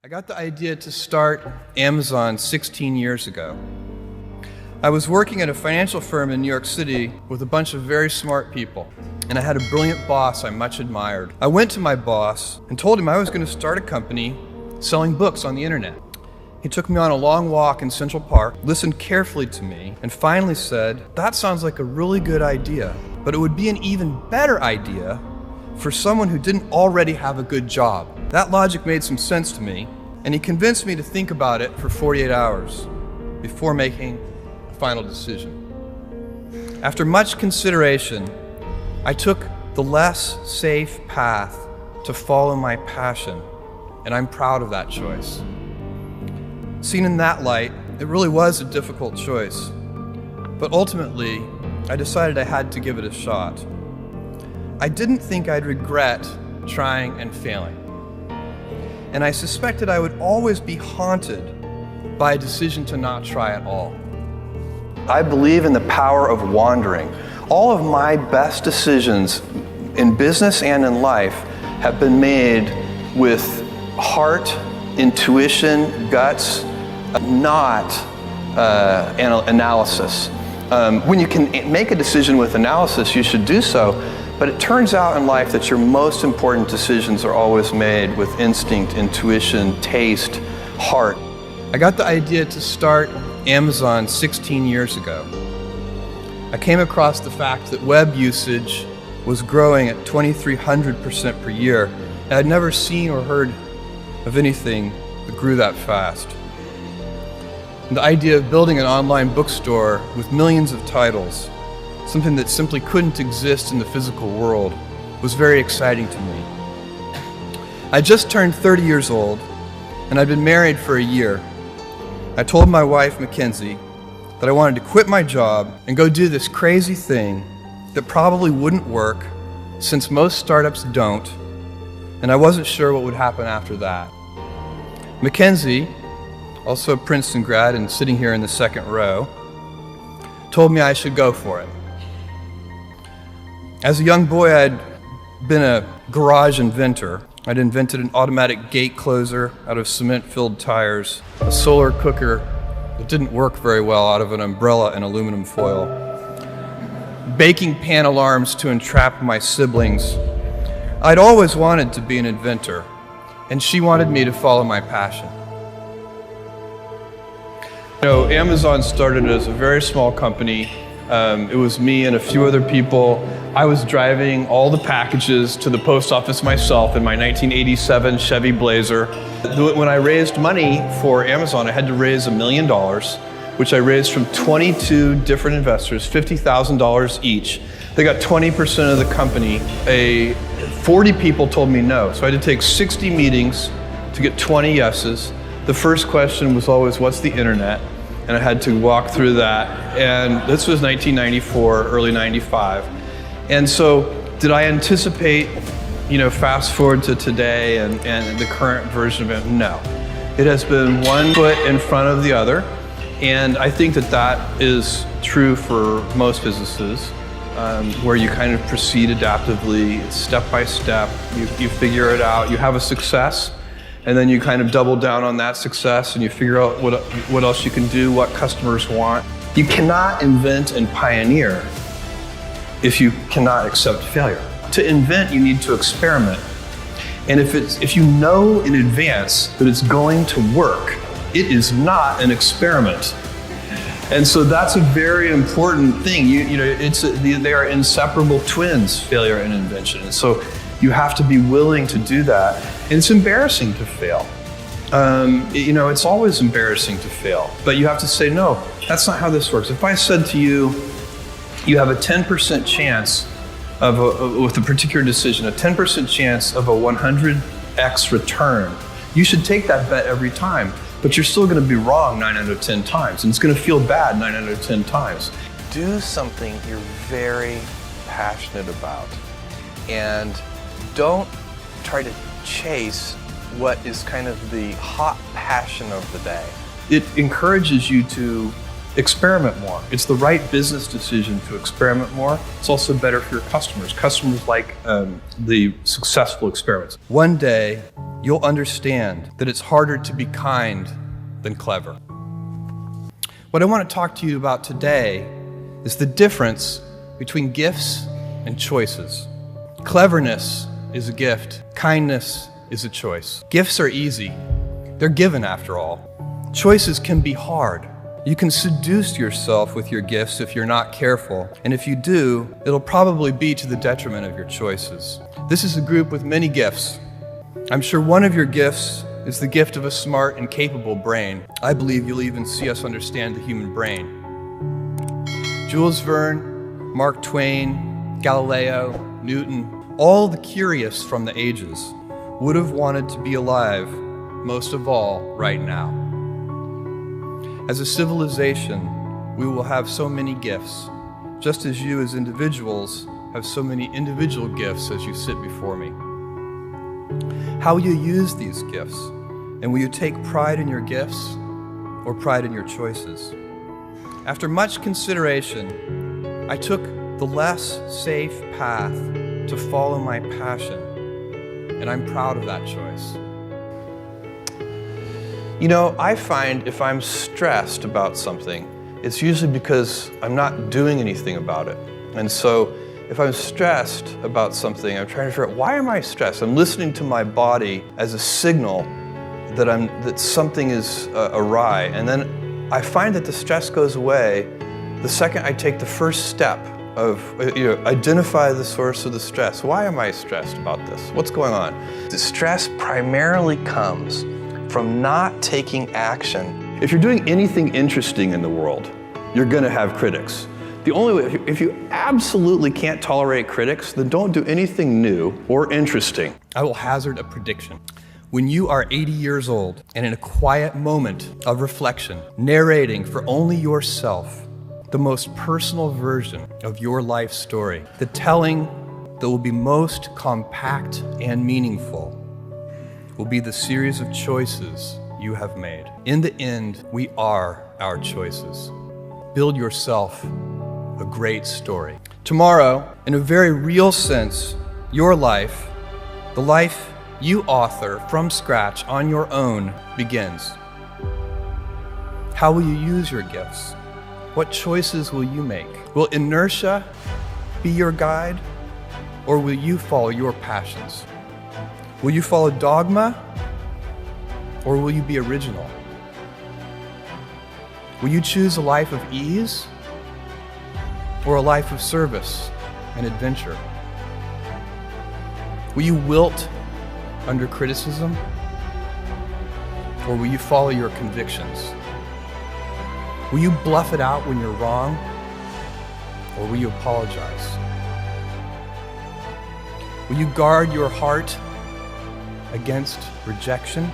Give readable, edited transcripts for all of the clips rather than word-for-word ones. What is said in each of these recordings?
I got the idea to start Amazon 16 years ago. I was working at a financial firm in New York City with a bunch of very smart people, and I had a brilliant boss I much admired. I went to my boss and told him I was going to start a company selling books on the internet. He took me on a long walk in Central Park, listened carefully to me, and finally said, "That sounds like a really good idea, but it would be an even better idea for someone who didn't already have a good job." That logic made some sense to me, and he convinced me to think about it for 48 hours before making a final decision. After much consideration, I took the less safe path to follow my passion, and I'm proud of that choice. Seen in that light, it really was a difficult choice, but ultimately, I decided I had to give it a shot. I didn't think I'd regret trying and failing, and I suspected I would always be haunted by a decision to not try at all. I believe in the power of wandering. All of my best decisions in business and in life have been made with heart, intuition, guts, not analysis. When you can make a decision with analysis, you should do so, but it turns out in life that your most important decisions are always made with instinct, intuition, taste, heart. I got the idea to start Amazon 16 years ago. I came across the fact that web usage was growing at 2,300% per year, and I'd never seen or heard of anything that grew that fast. And the idea of building an online bookstore with millions of titles, something that simply couldn't exist in the physical world, was very exciting to me. I just turned 30 years old, and I'd been married for a year. I told my wife, Mackenzie, that I wanted to quit my job and go do this crazy thing that probably wouldn't work, since most startups don't, and I wasn't sure what would happen after that. Mackenzie, also a Princeton grad and sitting here in the second row, told me I should go for it. As a young boy, I'd been a garage inventor. I'd invented an automatic gate closer out of cement-filled tires, a solar cooker that didn't work very well out of an umbrella and aluminum foil, baking pan alarms to entrap my siblings. I'd always wanted to be an inventor, and she wanted me to follow my passion. You know, Amazon started as a very small company. It was me and a few other people. I was driving all the packages to the post office myself in my 1987 Chevy Blazer. When I raised money for Amazon, I had to raise $1 million, which I raised from 22 different investors, $50,000 each. They got 20% of the company. 40 people told me no, so I had to take 60 meetings to get 20 yeses. The first question was always, what's the internet? And I had to walk through that. And this was 1994, early 95. And so did I anticipate, fast forward to today and the current version of it? No. It has been one foot in front of the other. And I think that is true for most businesses, where you kind of proceed adaptively, step by step. You figure it out, you have a success, and then you kind of double down on that success and you figure out what else you can do, what customers want. You cannot invent and pioneer if you cannot accept failure. To invent, you need to experiment. And if you know in advance that it's going to work, it is not an experiment. And so that's a very important thing. They are inseparable twins, failure and invention. And so you have to be willing to do that. And it's embarrassing to fail. It's always embarrassing to fail, but you have to say, no, that's not how this works. If I said to you, you have a 10% chance with a particular decision, a 10% chance of a 100x return, you should take that bet every time, but you're still gonna be wrong 9 out of 10 times, and it's gonna feel bad 9 out of 10 times. Do something you're very passionate about, and don't try to chase what is kind of the hot passion of the day. It encourages you to experiment more. It's the right business decision to experiment more. It's also better for your customers. Customers like the successful experiments. One day, you'll understand that it's harder to be kind than clever. What I want to talk to you about today is the difference between gifts and choices. Cleverness is a gift. Kindness is a choice. Gifts are easy. They're given after all. Choices can be hard. You can seduce yourself with your gifts if you're not careful, and if you do, it'll probably be to the detriment of your choices. This is a group with many gifts. I'm sure one of your gifts is the gift of a smart and capable brain. I believe you'll even see us understand the human brain. Jules Verne, Mark Twain, Galileo, Newton, all the curious from the ages would have wanted to be alive, most of all, right now. As a civilization, we will have so many gifts, just as you as individuals have so many individual gifts as you sit before me. How will you use these gifts? And will you take pride in your gifts or pride in your choices? After much consideration, I took the less safe path to follow my passion, and I'm proud of that choice. You know, I find if I'm stressed about something, it's usually because I'm not doing anything about it. And so if I'm stressed about something, I'm trying to figure out, why am I stressed? I'm listening to my body as a signal that something is awry. And then I find that the stress goes away the second I take the first step of identify the source of the stress. Why am I stressed about this? What's going on? The stress primarily comes from not taking action. If you're doing anything interesting in the world, you're gonna have critics. The only way, if you absolutely can't tolerate critics, then don't do anything new or interesting. I will hazard a prediction. When you are 80 years old and in a quiet moment of reflection, narrating for only yourself the most personal version of your life story, the telling that will be most compact and meaningful will be the series of choices you have made. In the end, we are our choices. Build yourself a great story. Tomorrow, in a very real sense, your life, the life you author from scratch on your own, begins. How will you use your gifts? What choices will you make? Will inertia be your guide, or will you follow your passions? Will you follow dogma, or will you be original? Will you choose a life of ease, or a life of service and adventure? Will you wilt under criticism, or will you follow your convictions? Will you bluff it out when you're wrong, or will you apologize? Will you guard your heart against rejection,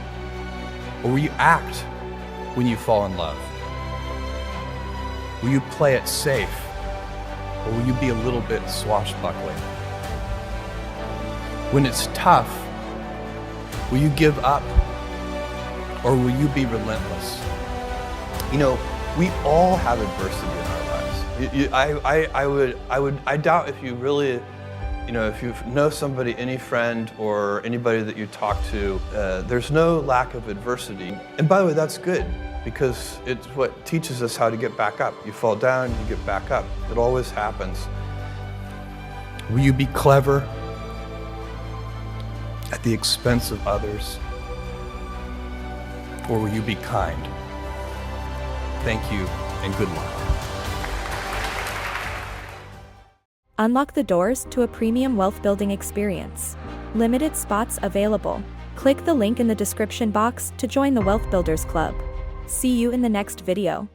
or will you act when you fall in love? Will you play it safe, or will you be a little bit swashbuckling? When it's tough, will you give up, or will you be relentless? You know, we all have adversity in our lives. I doubt if you really, if you know somebody, any friend or anybody that you talk to, there's no lack of adversity. And by the way, that's good, because it's what teaches us how to get back up. You fall down, you get back up. It always happens. Will you be clever at the expense of others, or will you be kind? Thank you, and good luck. Unlock the doors to a premium wealth building experience. Limited spots available. Click the link in the description box to join the Wealth Builders Club. See you in the next video.